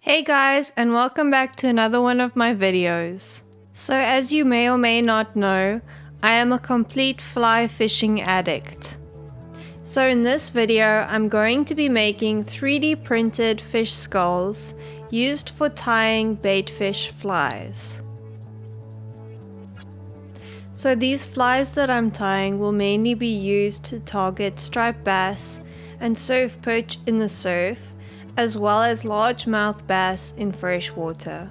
Hey guys, and welcome back to another one of my videos. So as you may or may not know, I am a complete fly fishing addict. So in this video, I'm going to be making 3D printed fish skulls used for tying baitfish flies. So these flies that I'm tying will mainly be used to target striped bass and surf perch in the surf, as well as largemouth bass in freshwater.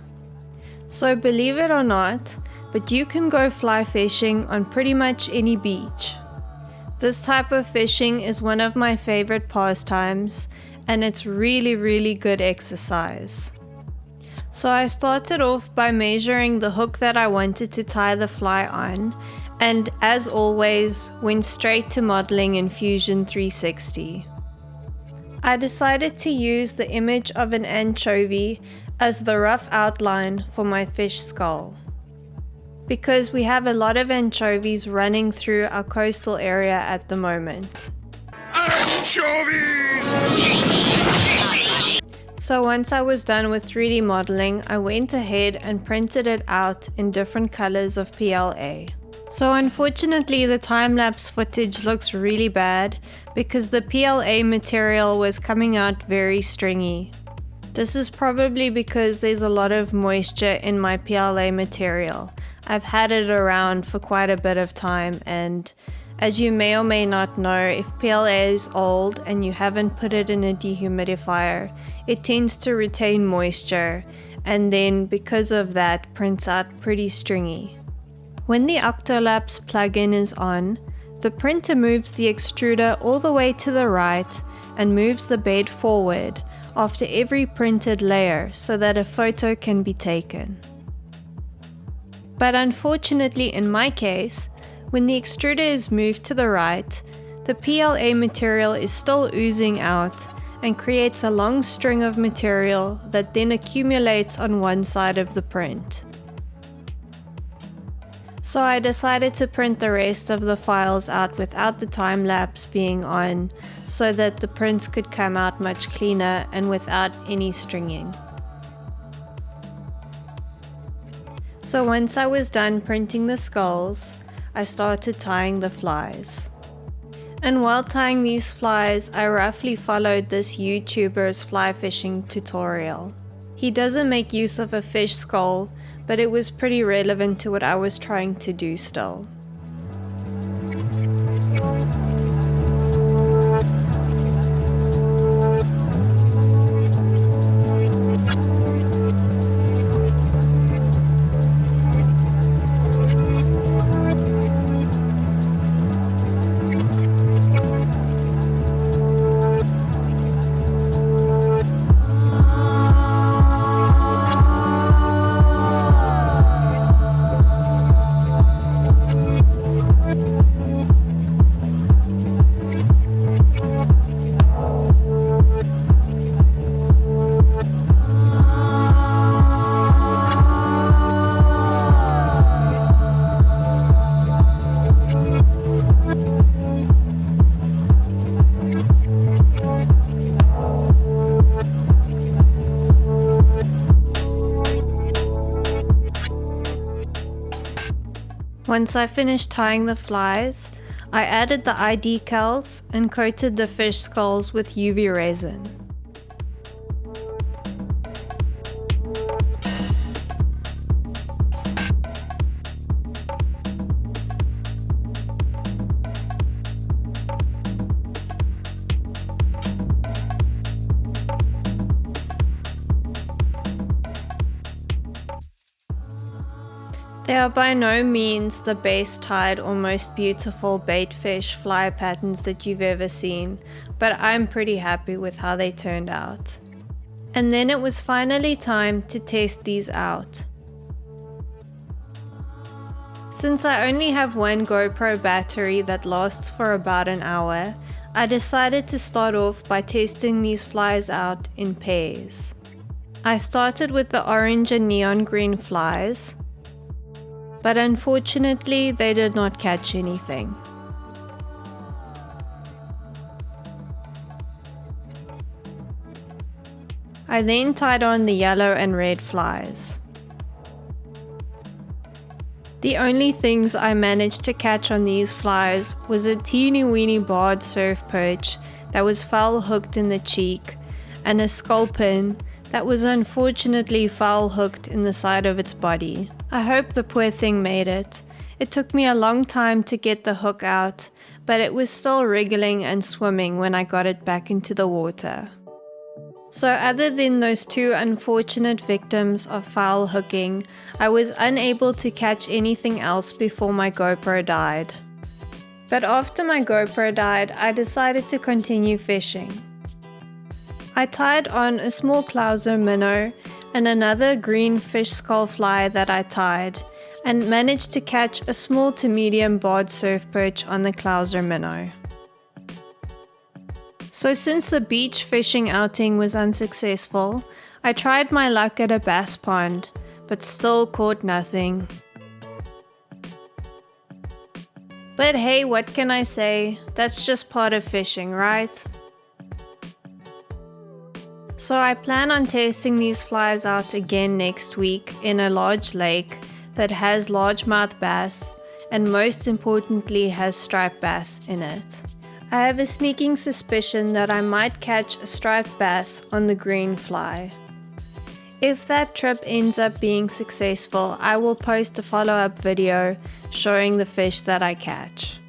So believe it or not, but you can go fly fishing on pretty much any beach. This type of fishing is one of my favorite pastimes, and it's really good exercise. So I started off by measuring the hook that I wanted to tie the fly on, and as always, went straight to modeling in Fusion 360. I decided to use the image of an anchovy as the rough outline for my fish skull, because we have a lot of anchovies running through our coastal area at the moment. Anchovies! So once I was done with 3D modeling, I went ahead and printed it out in different colors of PLA. So unfortunately the time-lapse footage looks really bad because the PLA material was coming out very stringy. This is probably because there's a lot of moisture in my PLA material. I've had it around for quite a bit of time, and as you may or may not know, if PLA is old and you haven't put it in a dehumidifier, it tends to retain moisture, and then because of that prints out pretty stringy. When the Octolapse plugin is on, the printer moves the extruder all the way to the right and moves the bed forward after every printed layer so that a photo can be taken. But unfortunately in my case, when the extruder is moved to the right, the PLA material is still oozing out and creates a long string of material that then accumulates on one side of the print. So I decided to print the rest of the files out without the time-lapse being on, so that the prints could come out much cleaner and without any stringing. So once I was done printing the skulls, I started tying the flies. And while tying these flies, I roughly followed this YouTuber's fly fishing tutorial. He doesn't make use of a fish skull, but it was pretty relevant to what I was trying to do still. Once I finished tying the flies, I added the eye decals and coated the fish skulls with UV resin. They are by no means the best tied or most beautiful baitfish fly patterns that you've ever seen, but I'm pretty happy with how they turned out. And then it was finally time to test these out. Since I only have one GoPro battery that lasts for about an hour, I decided to start off by testing these flies out in pairs. I started with the orange and neon green flies, but unfortunately they did not catch anything. I then tied on the yellow and red flies. The only things I managed to catch on these flies was a teeny weeny barred surf perch that was foul hooked in the cheek, and a sculpin that was unfortunately foul hooked in the side of its body. I hope the poor thing made it. It took me a long time to get the hook out, but it was still wriggling and swimming when I got it back into the water. So other than those two unfortunate victims of foul hooking, I was unable to catch anything else before my GoPro died. But after my GoPro died, I decided to continue fishing. I tied on a small clouser minnow and another green fish skull fly that I tied, and managed to catch a small to medium barred surf perch on the clouser minnow. So since the beach fishing outing was unsuccessful, I tried my luck at a bass pond, but still caught nothing. But hey, what can I say? That's just part of fishing, right? So I plan on testing these flies out again next week in a large lake that has largemouth bass and most importantly has striped bass in it. I have a sneaking suspicion that I might catch a striped bass on the green fly. If that trip ends up being successful, I will post a follow-up video showing the fish that I catch.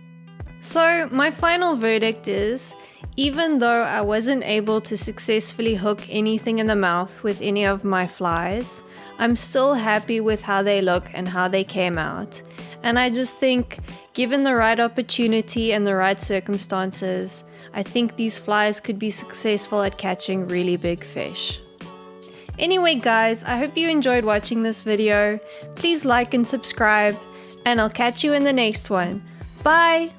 So my final verdict is, even though I wasn't able to successfully hook anything in the mouth with any of my flies, I'm still happy with how they look and how they came out. And I just think, given the right opportunity and the right circumstances, I think these flies could be successful at catching really big fish. Anyway guys, I hope you enjoyed watching this video. Please like and subscribe, and I'll catch you in the next one. Bye!